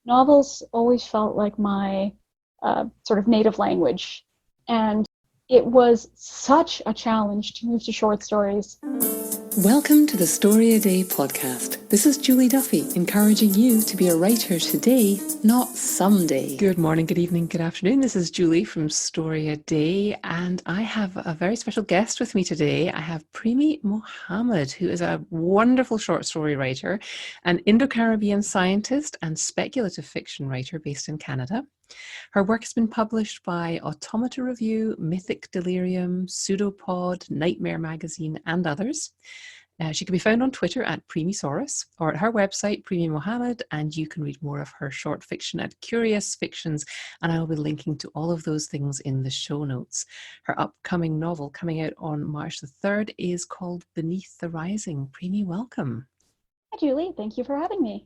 novels always felt like my sort of native language. And it was such a challenge to move to short stories. Welcome to the Story a Day podcast. This is Julie Duffy, encouraging you to be a writer today, not someday. Good morning, good evening, good afternoon. This is Julie from Story a Day, and I have a very special guest with me today. I have Premee Mohamed, who is a wonderful short story writer, an Indo-Caribbean scientist and speculative fiction writer based in Canada. Her work has been published by Automata Review, Mythic Delirium, Pseudopod, Nightmare Magazine, and others. She can be found on Twitter at Premeesaurus or at her website, Premee Mohamed, and you can read more of her short fiction at Curious Fictions, and I will be linking to all of those things in the show notes. Her upcoming novel, coming out on March the 3rd, is called Beneath the Rising. Premee, welcome. Hi, Julie. Thank you for having me.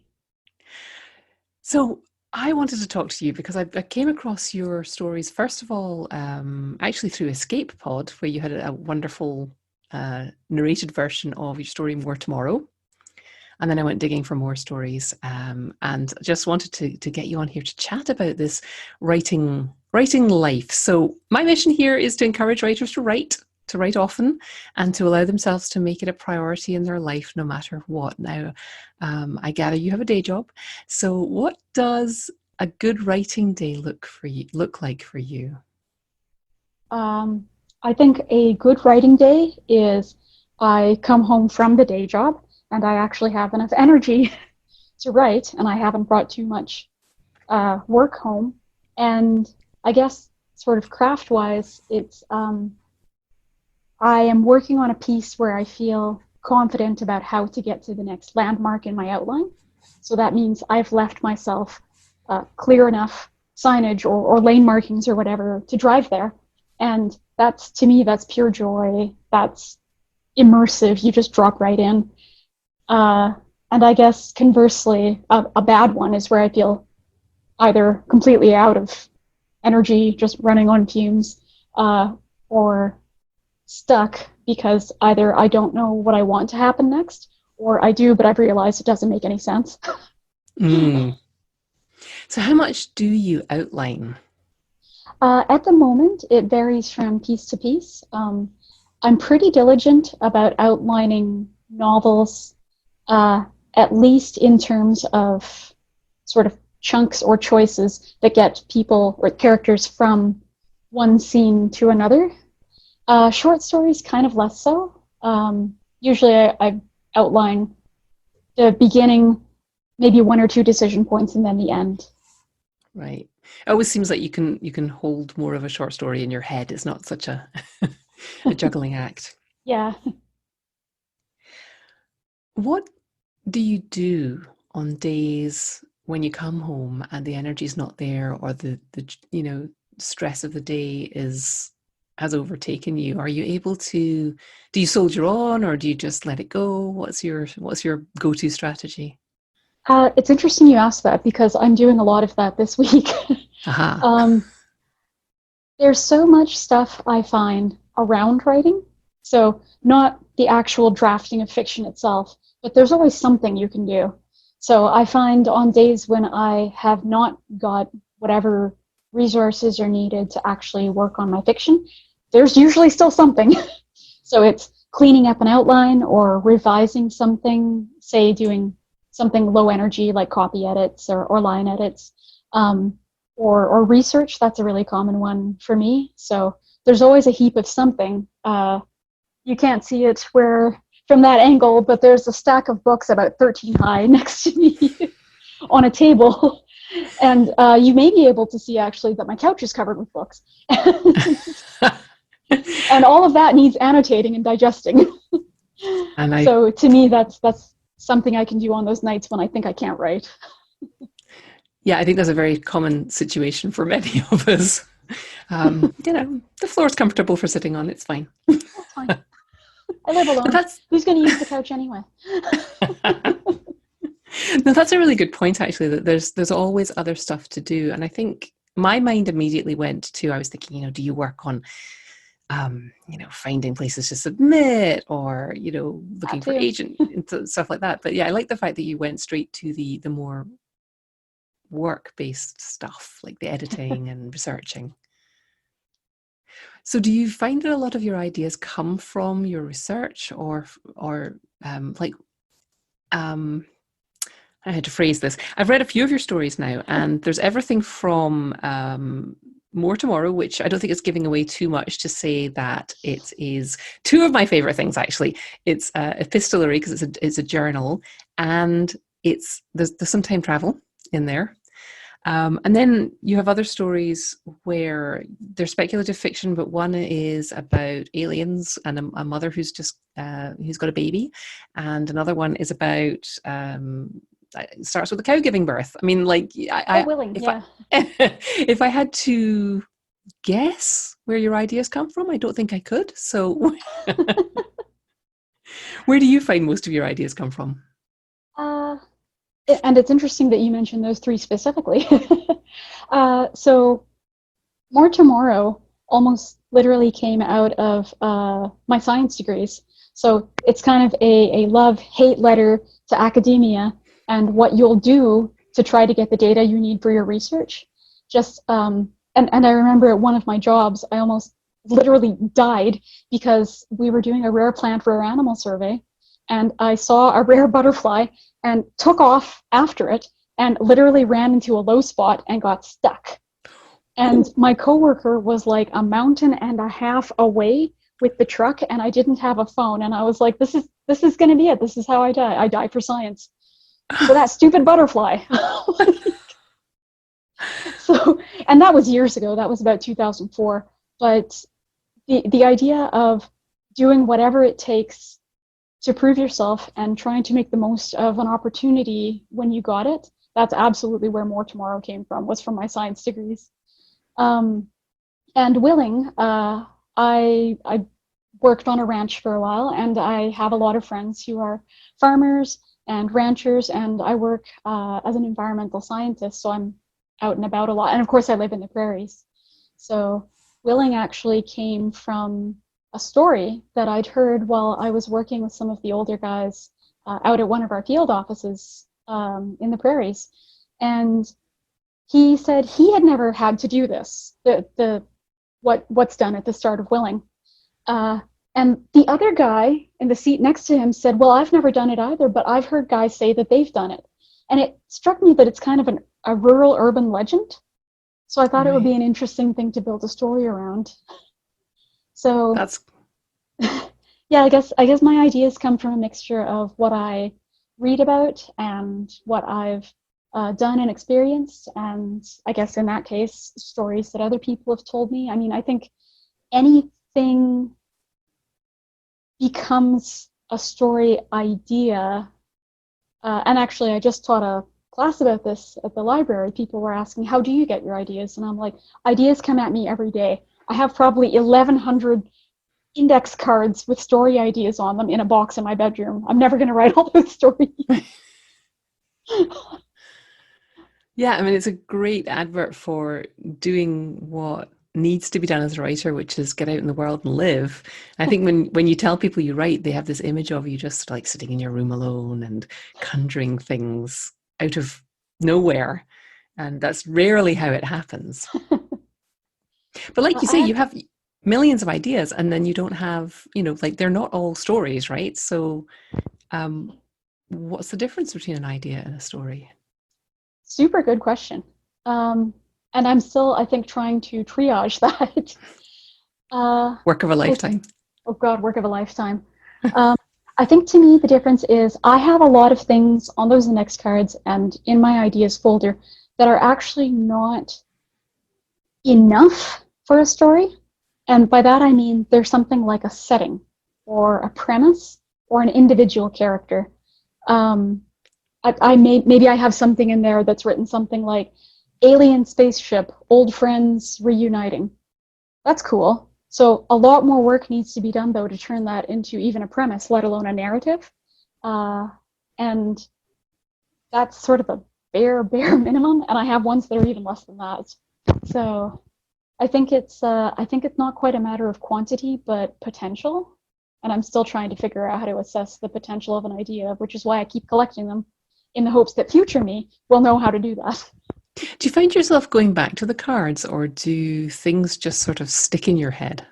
So, I wanted to talk to you because I came across your stories, first of all, actually through Escape Pod, where you had a wonderful narrated version of your story More Tomorrow. And then I went digging for more stories and just wanted to get you on here to chat about this writing life. So my mission here is to encourage writers to write often, and to allow themselves to make it a priority in their life, no matter what. Now, I gather you have a day job. So what does a good writing day look like for you? I think a good writing day is I come home from the day job and I actually have enough energy to write, and I haven't brought too much work home. And I guess sort of craft-wise, it's I am working on a piece where I feel confident about how to get to the next landmark in my outline. So that means I've left myself clear enough signage or lane markings or whatever to drive there. And that's, to me, that's pure joy. That's immersive. You just drop right in. And I guess conversely, a bad one is where I feel either completely out of energy, just running on fumes, or stuck because either I don't know what I want to happen next, or I do, but I've realized it doesn't make any sense. So how much do you outline? At the moment, it varies from piece to piece. I'm pretty diligent about outlining novels, at least in terms of sort of chunks or choices that get people or characters from one scene to another. Short stories, kind of less so. Usually I outline the beginning, maybe one or two decision points, and then the end. Right. It always seems like you can hold more of a short story in your head. It's not such a juggling act. Yeah. What do you do on days when you come home and the energy's not there, or the stress of the day has overtaken you? Are you able to, do you soldier on, or do you just let it go? What's your go-to strategy? It's interesting you asked that because I'm doing a lot of that this week. Aha. There's so much stuff I find around writing. So not the actual drafting of fiction itself, but there's always something you can do. So I find on days when I have not got whatever resources are needed to actually work on my fiction, there's usually still something. So it's cleaning up an outline or revising something, say doing something low energy like copy edits or line edits, or research. That's a really common one for me. So there's always a heap of something. You can't see it from that angle, but there's a stack of books about 13 high next to me on a table. And you may be able to see actually that my couch is covered with books. And all of that needs annotating and digesting. So to me, that's something I can do on those nights when I think I can't write. Yeah, I think that's a very common situation for many of us. The floor is comfortable for sitting on. It's fine. That's fine. I live alone. Who's going to use the couch anyway? No, that's a really good point, actually, that there's always other stuff to do. And I think my mind immediately went to, I was thinking, do you work on finding places to submit, or looking for agent and stuff like that. But yeah, I like the fact that you went straight to the more work-based stuff, like the editing and researching. So do you find that a lot of your ideas come from your research or like I had to phrase this. I've read a few of your stories now, and there's everything from More Tomorrow, which I don't think it's giving away too much to say that it is two of my favorite things, actually. It's epistolary because it's a journal, and there's some time travel in there. And then you have other stories where they're speculative fiction, but one is about aliens and a mother who's got a baby, and another one is about it starts with a cow giving birth. I mean, like, if I had to guess where your ideas come from, I don't think I could. So, where do you find most of your ideas come from? And it's interesting that you mentioned those three specifically. So, More Tomorrow almost literally came out of my science degrees. So it's kind of a love-hate letter to academia and what you'll do to try to get the data you need for your research. And I remember at one of my jobs, I almost literally died because we were doing a rare plant rare animal survey, and I saw a rare butterfly and took off after it and literally ran into a low spot and got stuck. And my coworker was like a mountain and a half away with the truck, and I didn't have a phone, and I was like, this is going to be it. This is how I die. I die for science. So that stupid butterfly. So, and that was years ago. That was about 2004. But the idea of doing whatever it takes to prove yourself and trying to make the most of an opportunity when you got it, that's absolutely where More Tomorrow came from, was from my science degrees. And Willing, I worked on a ranch for a while, and I have a lot of friends who are farmers and ranchers, and I work as an environmental scientist, so I'm out and about a lot. And of course, I live in the prairies. So Willing actually came from a story that I'd heard while I was working with some of the older guys out at one of our field offices in the prairies. And he said he had never had to do this, what's done at the start of Willing. And the other guy in the seat next to him said, well, I've never done it either, but I've heard guys say that they've done it. And it struck me that it's kind of a rural urban legend. So I thought it would be an interesting thing to build a story around. So that's yeah, I guess my ideas come from a mixture of what I read about and what I've done and experienced, and I guess in that case, stories that other people have told me. I mean, I think anything becomes a story idea. And actually, I just taught a class about this at the library. People were asking, how do you get your ideas? And I'm like, ideas come at me every day. I have probably 1,100 index cards with story ideas on them in a box in my bedroom. I'm never going to write all those stories. Yeah, I mean, it's a great advert for doing what needs to be done as a writer, which is get out in the world and live. I think when you tell people you write, they have this image of you just like sitting in your room alone and conjuring things out of nowhere. And that's rarely how it happens. But like you say, you have millions of ideas, and then you don't have, like, they're not all stories, right? So what's the difference between an idea and a story? Super good question. And I'm still, I think, trying to triage that. Work of a lifetime. Oh God, work of a lifetime. I think to me, the difference is I have a lot of things on those index cards and in my ideas folder that are actually not enough for a story. And by that, I mean, there's something like a setting or a premise or an individual character. Maybe I have something in there that's written something like alien spaceship, old friends reuniting. That's cool. So a lot more work needs to be done, though, to turn that into even a premise, let alone a narrative. And that's sort of the bare minimum. And I have ones that are even less than that. So I think it's not quite a matter of quantity, but potential. And I'm still trying to figure out how to assess the potential of an idea, which is why I keep collecting them, in the hopes that future me will know how to do that. Do you find yourself going back to the cards, or do things just sort of stick in your head?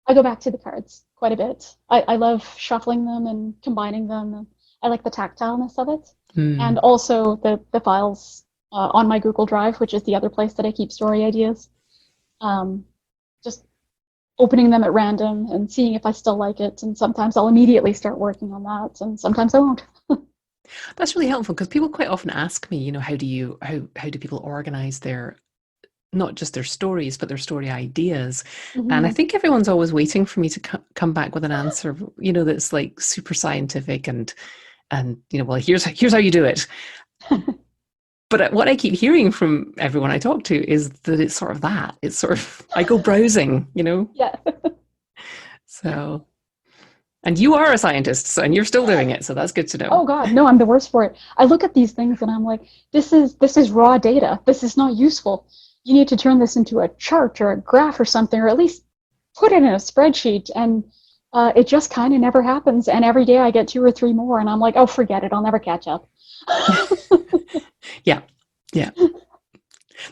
I go back to the cards quite a bit. I love shuffling them and combining them. I like the tactileness of it. Hmm. And also the files on my Google Drive, which is the other place that I keep story ideas. Um, just opening them at random and seeing if I still like it. And sometimes I'll immediately start working on that, and sometimes I won't. That's really helpful because people quite often ask me, how do people organize their not just their stories, but their story ideas. And I Mm-hmm. think everyone's always waiting for me to come back with an answer, that's like super scientific and well, here's how you do it. But what I keep hearing from everyone I talk to is that it's sort of that. It's sort of, I go browsing. Yeah. So, and you are a scientist, and you're still doing it. So that's good to know. Oh God, no, I'm the worst for it. I look at these things and I'm like, this is raw data. This is not useful. You need to turn this into a chart or a graph or something, or at least put it in a spreadsheet. And it just kind of never happens. And every day I get two or three more, and I'm like, oh, forget it. I'll never catch up. Yeah. Yeah.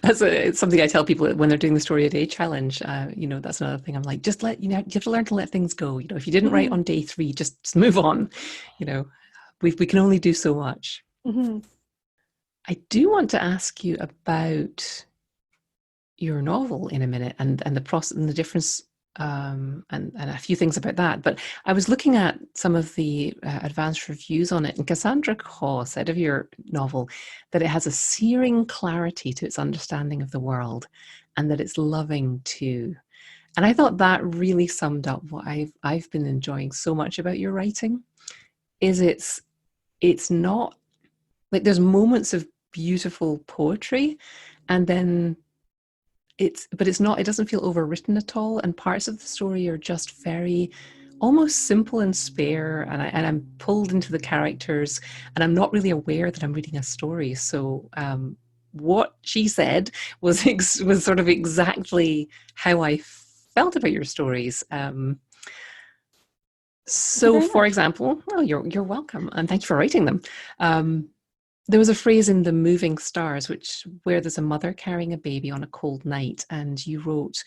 It's something I tell people when they're doing the story a day challenge. That's another thing. I'm like, just you have to learn to let things go. If you didn't write Mm-hmm. on day 3, just move on. You know, we can only do so much. Mm-hmm. I do want to ask you about your novel in a minute and the process and the difference and a few things about that. But I was looking at some of the advanced reviews on it, and Cassandra Caw said of your novel that it has a searing clarity to its understanding of the world and that it's loving too. And I thought that really summed up what I've been enjoying so much about your writing. Is it's not like there's moments of beautiful poetry, and then it doesn't feel overwritten at all, and parts of the story are just very almost simple and spare, and I'm pulled into the characters, and I'm not really aware that I'm reading a story. So what she said was was sort of exactly how I felt about your stories. Thank you So very for much. example, well, you're welcome, and thank you for writing them. There was a phrase in The Moving Stars, where there's a mother carrying a baby on a cold night, and you wrote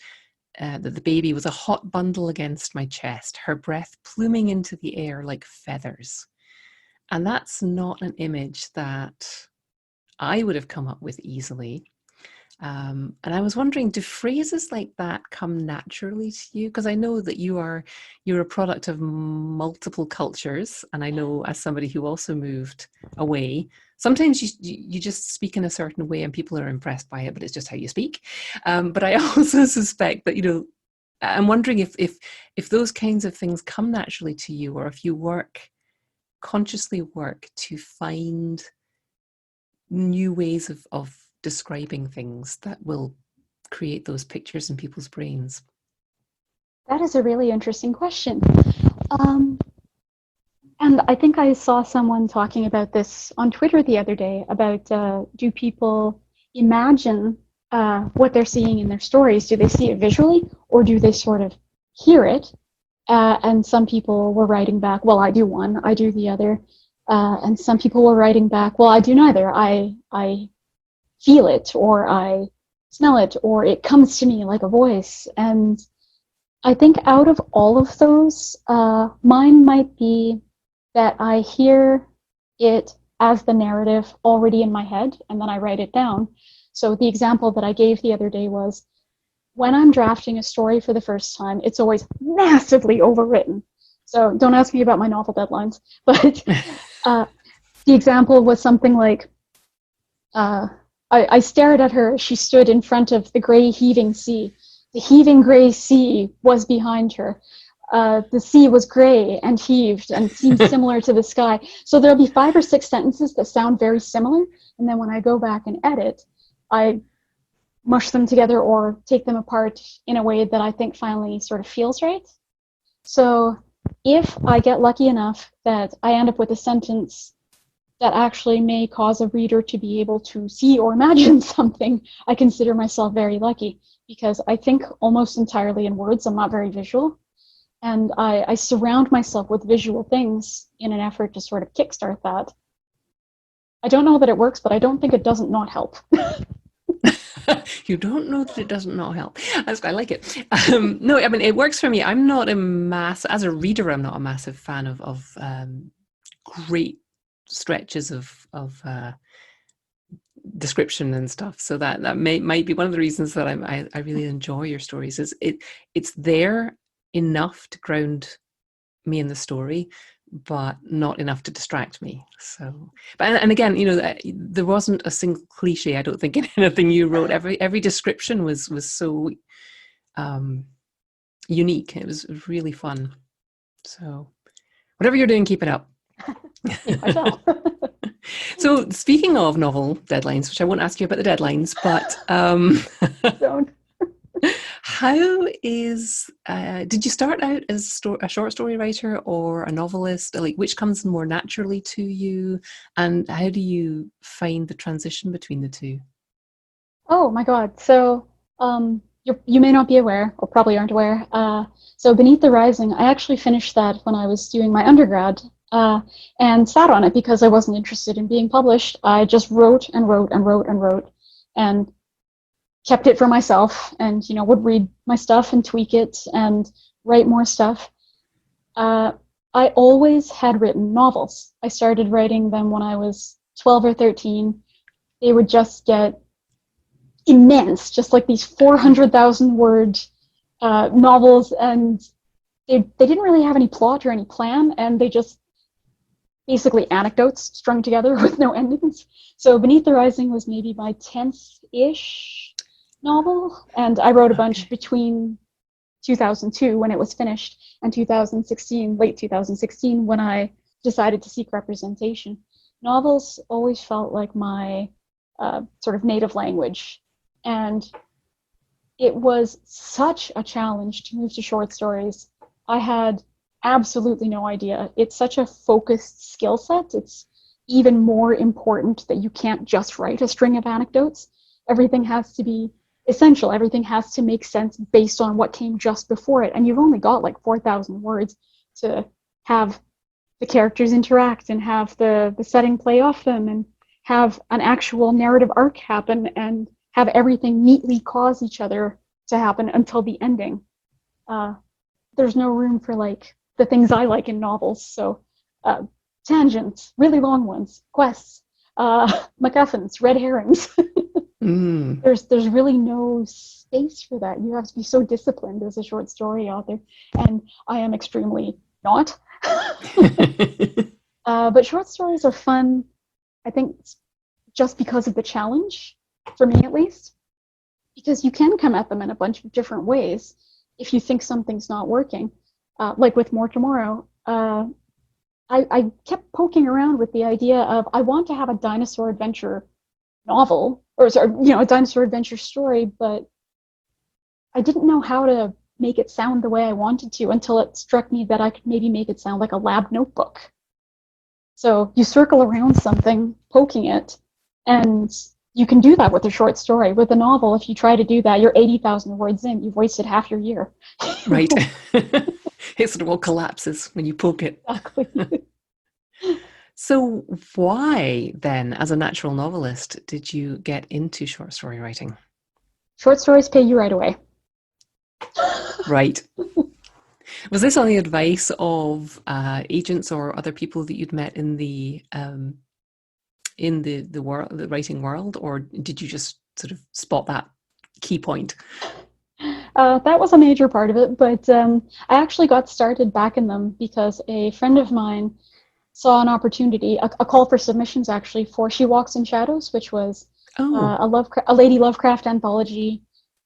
that the baby was a hot bundle against my chest, her breath pluming into the air like feathers. And that's not an image that I would have come up with easily. And I was wondering, do phrases like that come naturally to you? Because I know that you're a product of multiple cultures, and I know as somebody who also moved away, sometimes you just speak in a certain way and people are impressed by it, but it's just how you speak. But I also suspect that I'm wondering if those kinds of things come naturally to you, or if you consciously work to find new ways of describing things that will create those pictures in people's brains. That is a really interesting question. Um, and I think I saw someone talking about this on Twitter the other day about do people imagine what they're seeing in their stories? Do they see it visually, or do they sort of hear it? And some people were writing back, well, I do one, I do the other. And some people were writing back, well, I do neither. I feel it, or I smell it, or it comes to me like a voice. And I think out of all of those, mine might be that I hear it as the narrative already in my head, and then I write it down. So the example that I gave the other day was when I'm drafting a story for the first time, it's always massively overwritten. So don't ask me about my novel deadlines, but the example was something like, I stared at her as she stood in front of the gray heaving sea. The heaving gray sea was behind her. The sea was gray and heaved and seemed similar to the sky. So there'll be 5 or 6 sentences that sound very similar. And then when I go back and edit, I mush them together or take them apart in a way that I think finally sort of feels right. So if I get lucky enough that I end up with a sentence that actually may cause a reader to be able to see or imagine something, I consider myself very lucky, because I think almost entirely in words. I'm not very visual. And I surround myself with visual things in an effort to sort of kickstart that. I don't know that it works, but I don't think it doesn't not help. You don't know that it doesn't not help. I like it. No, I mean, it works for me. I'm not as a reader, I'm not a massive fan of great stretches of description and stuff. So that might be one of the reasons that I really enjoy your stories. Is it's there enough to ground me in the story, but not enough to distract me. So, but and again, there wasn't a single cliche, I don't think, in anything you wrote. Every description was so unique. It was really fun. So, whatever you're doing, keep it up. Yeah, I shall. So, speaking of novel deadlines, which I won't ask you about the deadlines, but Don't. how is did you start out as a short story writer or a novelist? Like, which comes more naturally to you, and how do you find the transition between the two? Oh my God. So, you may not be aware, or probably aren't aware. So, Beneath the Rising, I actually finished that when I was doing my undergrad, and sat on it because I wasn't interested in being published. I just wrote and wrote and wrote and wrote, and kept it for myself, and would read my stuff and tweak it and write more stuff. I always had written novels. I started writing them when I was 12 or 13. They would just get immense, just like these 400,000 word novels, and they didn't really have any plot or any plan, and they just basically anecdotes strung together with no endings. So Beneath the Rising was maybe my 10th-ish novel, and I wrote a bunch between 2002 when it was finished and 2016, late 2016, when I decided to seek representation. Novels always felt like my sort of native language, and it was such a challenge to move to short stories. I had absolutely no idea. It's such a focused skill set. It's even more important that you can't just write a string of anecdotes. Everything has to be essential. Everything has to make sense based on what came just before it. And you've only got like 4,000 words to have the characters interact and have the setting play off them and have an actual narrative arc happen and have everything neatly cause each other to happen until the ending. There's no room for like the things I like in novels. So tangents, really long ones, quests, MacGuffins, red herrings. There's really no space for that. You have to be so disciplined as a short story author, and I am extremely not. But short stories are fun, I think, just because of the challenge, for me at least, because you can come at them in a bunch of different ways if you think something's not working. Like with More Tomorrow, I kept poking around with the idea of I want to have a dinosaur adventure novel, or sorry, a dinosaur adventure story, but I didn't know how to make it sound the way I wanted to until it struck me that I could maybe make it sound like a lab notebook. So you circle around something, poking it, and you can do that with a short story. With a novel, if you try to do that, you're 80,000 words in, you've wasted half your year. Right. It sort of all collapses when you poke it. Exactly. So why then, as a natural novelist, did you get into short story writing? Short stories pay you right away. Right. Was this on the advice of agents or other people that you'd met in the world, the writing world, or did you just sort of spot that key point? That was a major part of it, but I actually got started back in them because a friend of mine saw an opportunity, a call for submissions actually, for She Walks in Shadows, which was a Lady Lovecraft anthology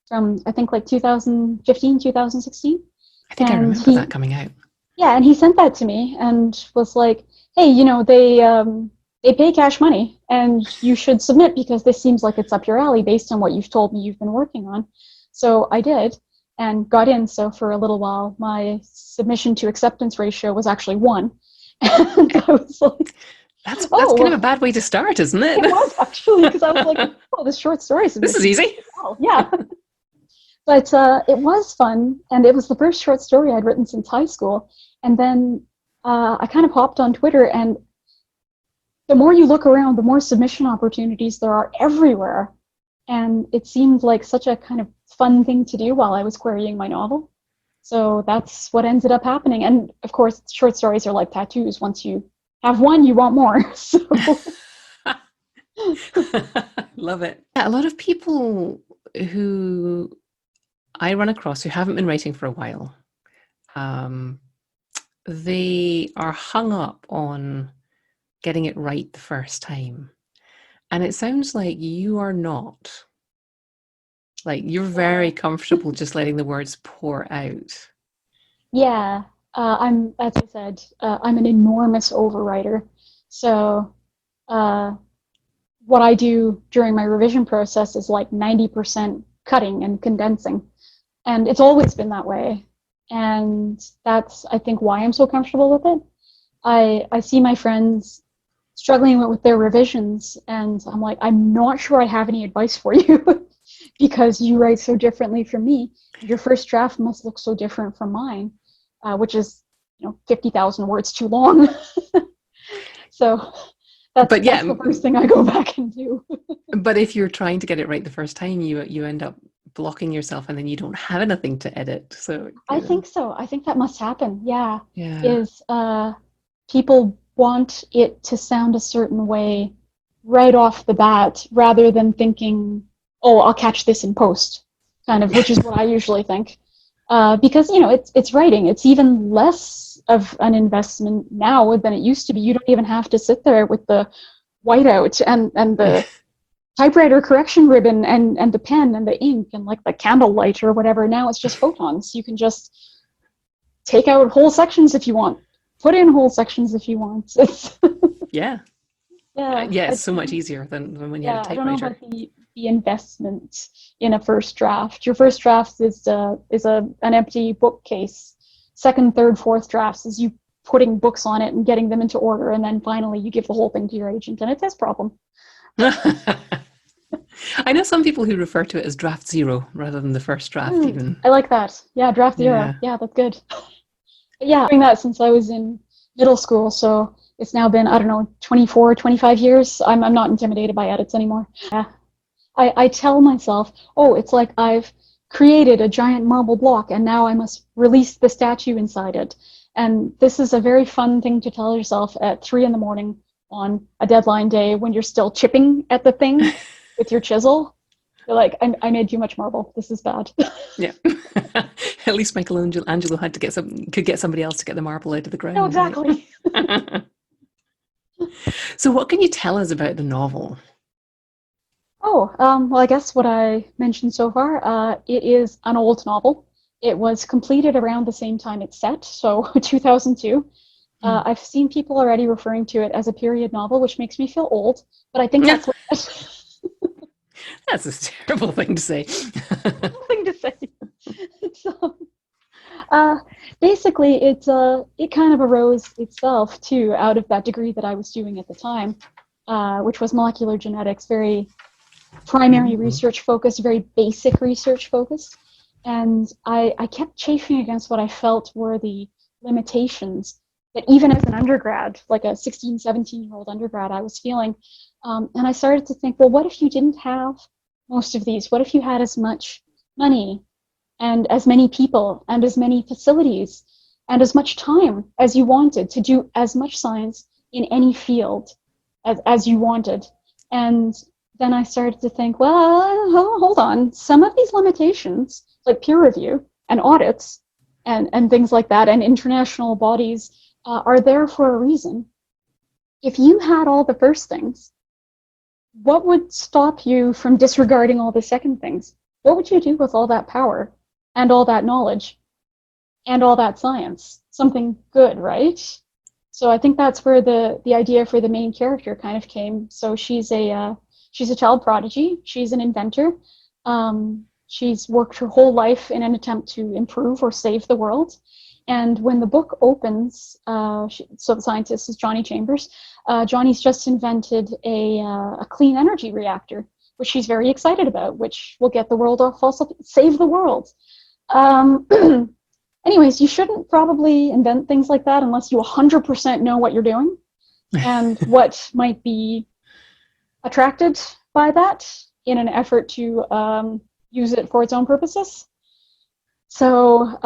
from, I think, like 2015, 2016. I think I remember that coming out. Yeah, and he sent that to me and was like, hey, they pay cash money and you should submit because this seems like it's up your alley based on what you've told me you've been working on. So I did and got in. So for a little while, my submission to acceptance ratio was actually 1. And I was like, that's kind of a bad way to start, isn't it? It was actually, because I was like, oh, this short story submission. This is easy. Well, yeah. But it was fun, and it was the first short story I'd written since high school. And then I kind of hopped on Twitter, and the more you look around, the more submission opportunities there are everywhere. and it seemed like such a kind of fun thing to do while I was querying my novel. So that's what ended up happening. And of course, short stories are like tattoos. Once you have one, you want more. So Love it. Yeah, a lot of people who I run across who haven't been writing for a while, they are hung up on getting it right the first time. And it sounds like you are not. Like you're very comfortable just letting the words pour out. yeah, as I said, I'm an enormous overwriter. So what I do during my revision process is like 90% cutting and condensing. And it's always been that way. And that's, I think, why I'm so comfortable with it. I see my friends struggling with their revisions, and I'm like, I'm not sure I have any advice for you because you write so differently from me. Your first draft must look so different from mine, which is, 50,000 words too long. So that's the first thing I go back and do. But if you're trying to get it right the first time, you end up blocking yourself, and then you don't have anything to edit. So I think so. I think that must happen. Yeah. Yeah. Is people want it to sound a certain way right off the bat rather than thinking, oh, I'll catch this in post, kind of, which is what I usually think. Because, it's writing. It's even less of an investment now than it used to be. You don't even have to sit there with the whiteout and the typewriter correction ribbon and the pen and the ink and like the candlelight or whatever. Now it's just photons. You can just take out whole sections if you want, put in whole sections if you want. Yeah. It's so much easier than when you had a typewriter. I don't know about the investment in a first draft. Your first draft is an empty bookcase. Second, third, fourth drafts is you putting books on it and getting them into order, and then finally you give the whole thing to your agent, and it's his problem. I know some people who refer to it as draft zero rather than the first draft even. I like that. Yeah, draft zero. Yeah, that's good. Yeah, I'm doing that since I was in middle school, so it's now been, 24, 25 years. I'm not intimidated by edits anymore. Yeah. I tell myself, oh, it's like I've created a giant marble block and now I must release the statue inside it. And this is a very fun thing to tell yourself at 3 a.m. on a deadline day when you're still chipping at the thing with your chisel. You're like, I made too much marble. This is bad. Yeah. At least Michelangelo had to could get somebody else to get the marble out of the ground. No, exactly. Right? So what can you tell us about the novel? Oh, well, I guess what I mentioned so far, it is an old novel. It was completed around the same time it's set, so 2002. I've seen people already referring to it as a period novel, which makes me feel old, but I think that's what That's a terrible thing to say. So, basically, it kind of arose itself, too, out of that degree that I was doing at the time, which was molecular genetics, very primary research focused, very basic research focused. And I kept chafing against what I felt were the limitations that even as an undergrad, like a 16, 17-year-old undergrad, I was feeling. And I started to think, well, what if you didn't have most of these? What if you had as much money and as many people and as many facilities and as much time as you wanted to do as much science in any field as you wanted? And then I started to think, well, hold on. Some of these limitations, like peer review and audits and things like that, and international bodies are there for a reason. If you had all the first things, what would stop you from disregarding all the second things? What would you do with all that power and all that knowledge and all that science? Something good, right? So I think that's where the idea for the main character kind of came. So she's a child prodigy. She's an inventor. She's worked her whole life in an attempt to improve or save the world. And when the book opens, so the scientist is Johnny Chambers. Johnny's just invented a clean energy reactor, which she's very excited about, which will get the world off fossil, save the world. Anyways, you shouldn't probably invent things like that unless you 100% know what you're doing and what might be attracted by that. in an effort to use it for its own purposes. So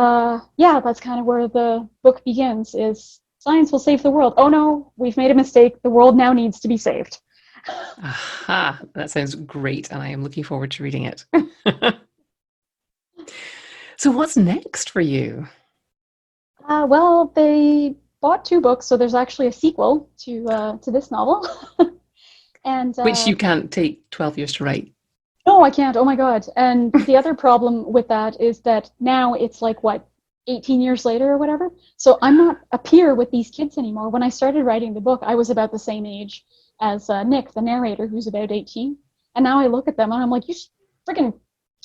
yeah, that's kind of where the book begins, is science will save the world. Oh no, we've made a mistake. The world now needs to be saved. Aha, that sounds great, and I am looking forward to reading it. So what's next for you? Well, they bought 2 books, so there's actually a sequel to this novel. And Which you can't take 12 years to write. no, I can't. Oh my God. And the other problem with that is that now it's like, what, 18 years later or whatever? So I'm not a peer with these kids anymore. When I started writing the book, I was about the same age as Nick, the narrator, who's about 18. And now I look at them and I'm like, you freaking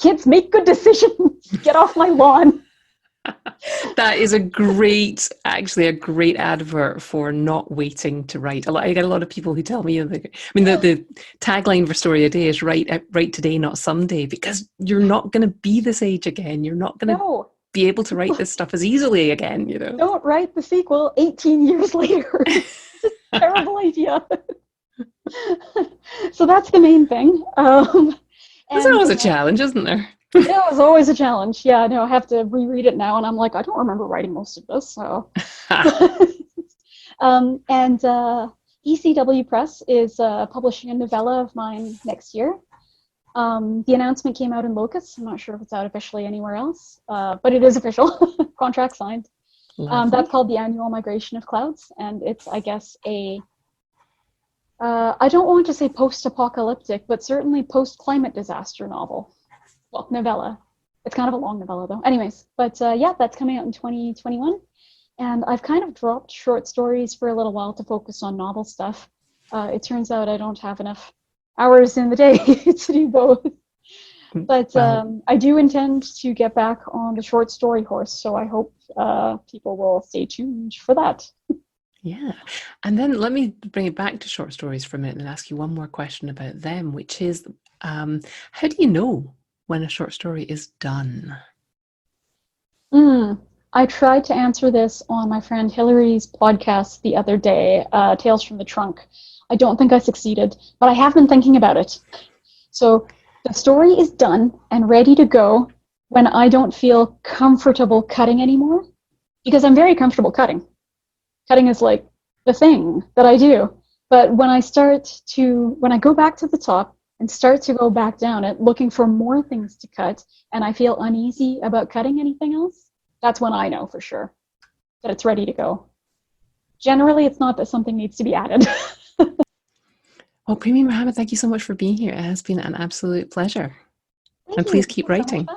kids, make good decisions. Get off my lawn. That is actually a great advert for not waiting to write. I get a lot of people who tell me, the tagline for Story a Day is write today, not someday, because you're not going to be this age again. You're not going to be able to write this stuff as easily again, you know. Don't write the sequel 18 years later. It's a terrible idea. So that's the main thing. There's always a challenge, isn't there? It was always a challenge. Yeah, no, I have to reread it now, and I'm like, I don't remember writing most of this. So, and ECW Press is publishing a novella of mine next year. The announcement came out in Locus. I'm not sure if it's out officially anywhere else, but it is official. Contract signed. That's called The Annual Migration of Clouds, and it's, I guess, I don't want to say post-apocalyptic, but certainly post-climate disaster novel. Well, novella. It's kind of a long novella, though. Anyways, but yeah, that's coming out in 2021. And I've kind of dropped short stories for a little while to focus on novel stuff. It turns out I don't have enough hours in the day to do both. But I do intend to get back on the short story horse, so I hope people will stay tuned for that. Yeah. And then let me bring it back to short stories for a minute and ask you one more question about them, which is, how do you know when a short story is done? I tried to answer this on my friend Hillary's podcast the other day, Tales from the Trunk. I don't think I succeeded, but I have been thinking about it. So the story is done and ready to go when I don't feel comfortable cutting anymore, because I'm very comfortable cutting. Cutting is like the thing that I do. But when I go back to the top and start to go back down it, looking for more things to cut, and I feel uneasy about cutting anything else, that's when I know for sure that it's ready to go. Generally, it's not that something needs to be added. Well, Premee Mohamed, thank you so much for being here. It has been an absolute pleasure. Thank and you. Please keep writing.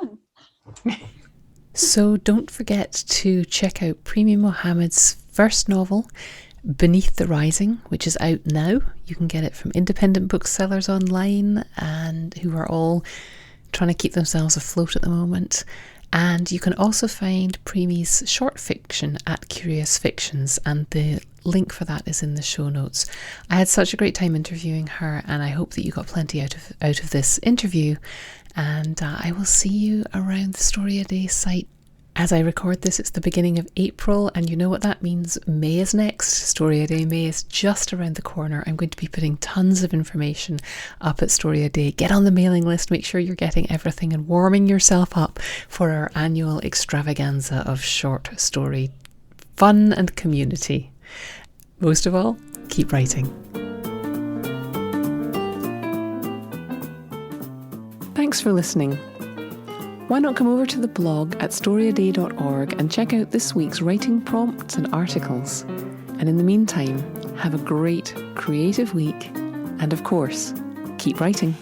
So don't forget to check out Premee Mohamed's first novel, Beneath the Rising, which is out now. You can get it from independent booksellers online, and who are all trying to keep themselves afloat at the moment. And you can also find Premee's short fiction at Curious Fictions, and the link for that is in the show notes. I had such a great time interviewing her, and I hope that you got plenty out of this interview. And I will see you around the Story a Day site. As I record this, it's the beginning of April, and you know what that means. May is next. Story a Day May is just around the corner. I'm going to be putting tons of information up at Story a Day. Get on the mailing list, make sure you're getting everything, and warming yourself up for our annual extravaganza of short story fun and community. Most of all, keep writing. Thanks for listening. Why not come over to the blog at storyaday.org and check out this week's writing prompts and articles. And in the meantime, have a great creative week, and of course, keep writing.